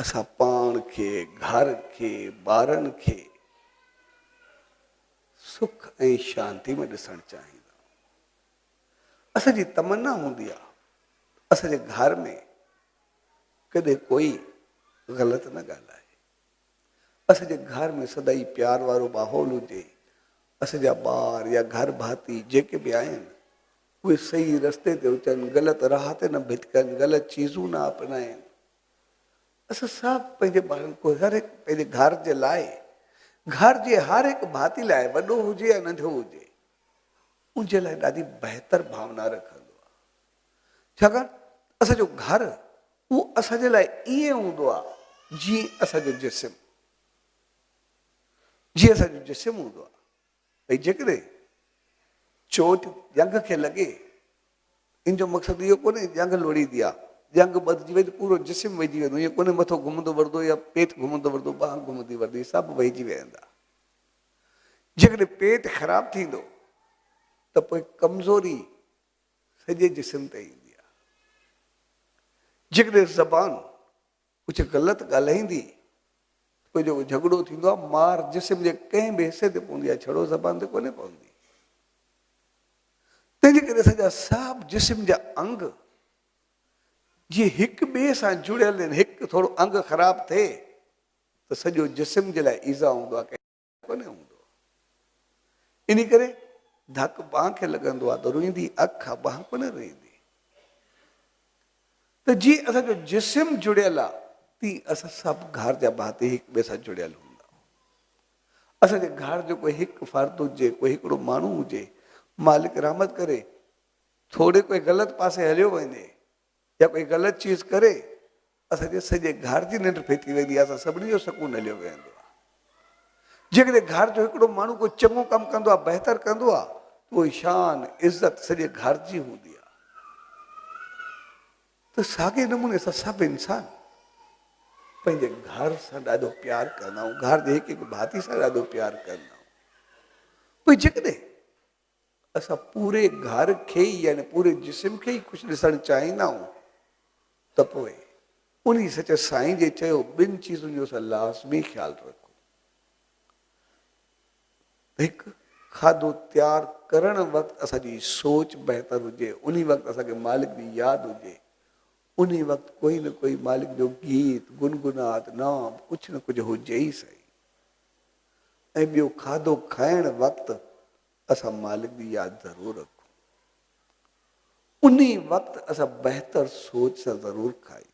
असां पाण खे, घर खे, ॿारनि खे सुख ऐं शांति में ॾिसणु चाहींदा। असांजी तमन्ना हूंदी आहे असांजे घर में कॾहिं कोई ग़लति न ॻाल्हाए, असांजे घर में सदाई प्यार वारो माहौल हुजे, असांजा ॿार या घर भाती जेके बि आहिनि उहे सही रस्ते ते हुजनि, ग़लति राह ते न भिटकनि, ग़लति चीज़ूं न अपनाइनि। असां सभु पंहिंजे ॿारनि को हर हिकु पंहिंजे घर जे लाइ, घर जे हर हिकु भाती लाइ, वॾो हुजे या नंढो हुजे, उनजे लाइ ॾाढी बहितर भावना रखंदो आहे। छाकाणि असांजो घर उहो असांजे लाइ ईअं हूंदो आहे जीअं असांजो जिस्म, जीअं असांजो जिस्म हूंदो आहे। भई जेकॾहिं चोट जंग खे लॻे, इन जो मक़सदु इहो कोन्हे जंग लोड़ींदी आहे, जंग ॿधिजी वई त पूरो जिस्म वहिजी वेंदो, ईअं कोन्हे मथो घुमंदो वरंदो या पेट घुमंदो वरंदो, ॿांह घुमंदी वरंदी, सभु वहिजी वेंदा। जेकॾहिं पेट ख़राबु थींदो त पोइ कमज़ोरी सॼे जिस्म ते ईंदी आहे। जेकॾहिं ज़बान कुझु ग़लति ॻाल्हाईंदी, पोइ जेको झगड़ो थींदो आहे मार जिस्म जे कंहिं बि हिसे ते पवंदी आहे, छड़ो ज़बान ते कोन्हे पवंदी। तंहिंजे करे असांजा सभु जिस्म जा अंग जीअं हिक ॿिए सां जुड़ियल आहिनि, हिकु थोरो अंग ख़राबु थिए त सॼो जिस्म जे लाइ ईज़ा हूंदो आहे, कोन्हे हूंदो। इन करे धक बांह खे लॻंदो आहे त रोईंदी अखि आहे, बांह कोन्हे रोईंदी। त जीअं असांजो जिस्म जुड़ियल आहे तीअं असां सभु घर जा भाती हिक ॿिए सां जुड़ियल हूंदा। असांजे घर जो कोई हिकु फर्द हुजे, कोई हिकिड़ो माण्हू हुजे, मालिक रहमत करे थोरे कोई ग़लति पासे हलियो वञे या कोई ग़लति चीज़ करे, असांजे सॼे घर जी निंड फिटी वेंदी आहे, असां सभिनी जो सुकून हलियो वेंदो आहे। जेकॾहिं घर जो हिकिड़ो माण्हू को चङो कमु कंदो आहे, बहितर कंदो आहे, त उहा शान इज़त सॼे घर जी हूंदी आहे। त साॻे नमूने असां सभु इंसान पंहिंजे घर सां ॾाढो प्यारु कंदा आहियूं, घर जे हिकु हिकु भाती सां ॾाढो प्यारु कंदा आहियूं। पोइ जेकॾहिं असां पूरे घर खे ई यानी पूरे जिस्म खे ई ख़ुशि ॾिसणु चाहींदा आहियूं त पोइ उन सच साईं जे चयो ॿिनि चीज़ुनि जो असां लाज़मी ख़्यालु रखूं। हिकु, खाधो तयारु करण वक़्तु असांजी सोच बहितर हुजे, उन वक़्तु असांखे मालिक जी यादि हुजे, उन वक़्तु कोई न कोई मालिक जो गीत, गुनगुनात, नाम कुझु न कुझु हुजे ई सही। ऐं ॿियो, खाधो खाइण वक़्तु असां मालिक जी यादि ज़रूरु रखूं, उन वक़्तु असां बहितर सोच सां ज़रूरु खायूं।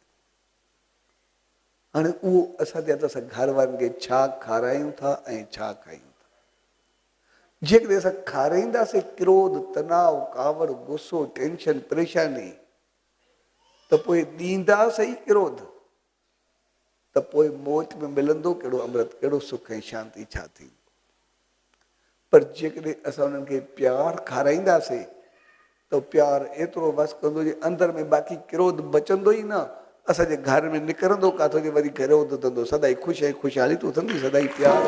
हाणे उहो असांजे हथ असां घर वारनि खे छा खारायूं था ऐं छा खायूं था। जेकॾहिं असां खाराईंदासीं क्रोध, तनाव, कावड़, गुस्सो, टेंशन, परेशानी, त पोइ ॾींदासीं ई क्रोध, त पोइ मौत में मिलंदो कहिड़ो अमृत, कहिड़ो सुख ऐं शांती छा थींदो। पर जेकॾहिं असां उन्हनि खे प्यारु खाराईंदासीं त प्यारु एतिरो वस कंदो जे अंदरि में बाक़ी क्रोध बचंदो ई न, असांजे घर में निकिरंदो काथो जे वरी क्रोध थींदो, सदाई ख़ुशि ऐं ख़ुशहाली तूं थींदी, सदाई प्यारु।